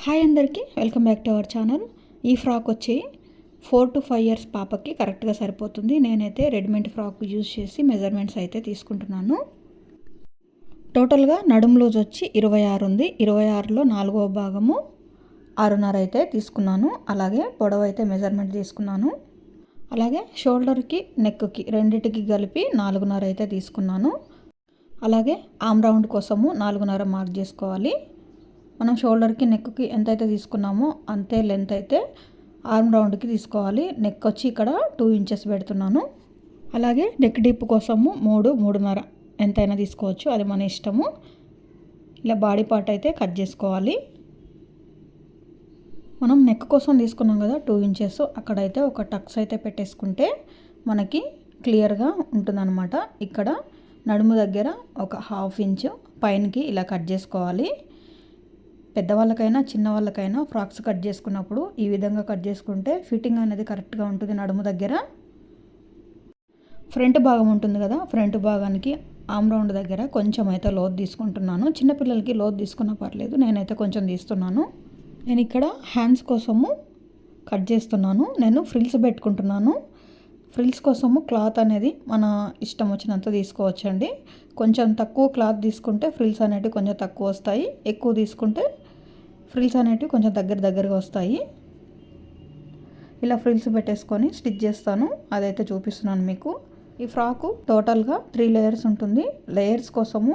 Hi అందరికీ welcome back to our channel. ఈ frock వచ్చి 4 to 5 years పాపకి కరెక్ట్గా సరిపోతుంది. నేనైతే రెడీమేడ్ ఫ్రాక్ యూజ్ చేసి మెజర్మెంట్స్ అయితే తీసుకుంటున్నాను. టోటల్గా నడుము లూజ్ వచ్చి 26 ఉంది. 26లో 4వ భాగము 6.5 అయితే తీసుకున్నాను. అలాగే పొడవు అయితే మెజర్మెంట్ తీసుకున్నాను. అలాగే షోల్డర్కి నెక్కి రెండింటికి కలిపి 4.5 అయితే తీసుకున్నాను. అలాగే ఆమ్ రౌండ్ కోసము 4.5 మార్క్ చేసుకోవాలి. మనం షోల్డర్కి నెక్కి ఎంతైతే తీసుకున్నామో అంతే లెంత్ అయితే ఆర్మ్ రౌండ్కి తీసుకోవాలి. నెక్ వచ్చి ఇక్కడ 2 inches పెడుతున్నాను. అలాగే నెక్ డీప్ కోసము 3.5 ఎంతైనా తీసుకోవచ్చు, అది మన ఇష్టము. ఇలా బాడీ పార్ట్ అయితే కట్ చేసుకోవాలి. మనం నెక్ కోసం తీసుకున్నాం కదా 2 inches, అక్కడైతే ఒక టక్స్ అయితే పెట్టేసుకుంటే మనకి క్లియర్గా ఉంటుందన్నమాట. ఇక్కడ నడుము దగ్గర ఒక 1/2 inch పైనకి ఇలా కట్ చేసుకోవాలి. పెద్దవాళ్ళకైనా చిన్నవాళ్ళకైనా ఫ్రాక్స్ కట్ చేసుకున్నప్పుడు ఈ విధంగా కట్ చేసుకుంటే ఫిట్టింగ్ అనేది కరెక్ట్గా ఉంటుంది. నడుము దగ్గర ఫ్రంట్ భాగం ఉంటుంది కదా, ఫ్రంట్ భాగానికి ఆమ్ రౌండ్ దగ్గర కొంచెం అయితే లోతు తీసుకుంటున్నాను. చిన్నపిల్లలకి లోతు తీసుకున్నా పర్లేదు, నేనైతే కొంచెం తీస్తున్నాను. నేను ఇక్కడ హ్యాండ్స్ కోసము కట్ చేస్తున్నాను. నేను ఫ్రిల్స్ పెట్టుకుంటున్నాను. ఫ్రిల్స్ కోసము క్లాత్ అనేది మన ఇష్టం వచ్చినంత తీసుకోవచ్చండి. కొంచెం తక్కువ క్లాత్ తీసుకుంటే ఫ్రిల్స్ అనేటివి కొంచెం తక్కువ వస్తాయి, ఎక్కువ తీసుకుంటే ఫ్రిల్స్ అనేటివి కొంచెం దగ్గరగా వస్తాయి. ఇలా ఫ్రిల్స్ పెట్టేసుకొని స్టిచ్ చేస్తాను, అదైతే చూపిస్తున్నాను మీకు. ఈ ఫ్రాకు టోటల్గా 3 layers ఉంటుంది. లేయర్స్ కోసము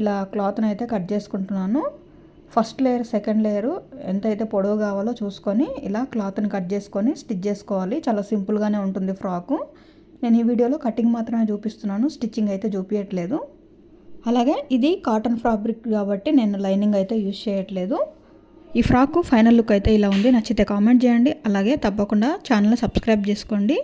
ఇలా క్లాత్ని అయితే కట్ చేసుకుంటున్నాను. ఫస్ట్ లేయర్, సెకండ్ లేయరు ఎంతైతే పొడవు కావాలో చూసుకొని ఇలా క్లాత్ని కట్ చేసుకొని స్టిచ్ చేసుకోవాలి. చాలా సింపుల్గానే ఉంటుంది ఫ్రాకు. నేను ఈ వీడియోలో కటింగ్ మాత్రమే చూపిస్తున్నాను, స్టిచ్చింగ్ అయితే చూపించట్లేదు. అలాగే ఇది కాటన్ ఫ్యాబ్రిక్ కాబట్టి నేను లైనింగ్ అయితే యూజ్ చేయట్లేదు. ఈ ఫ్రాకు ఫైనల్ లుక్ అయితే ఇలా ఉంది. నచ్చితే కామెంట్ చేయండి. అలాగే తప్పకుండా ఛానల్ని సబ్స్క్రైబ్ చేసుకోండి.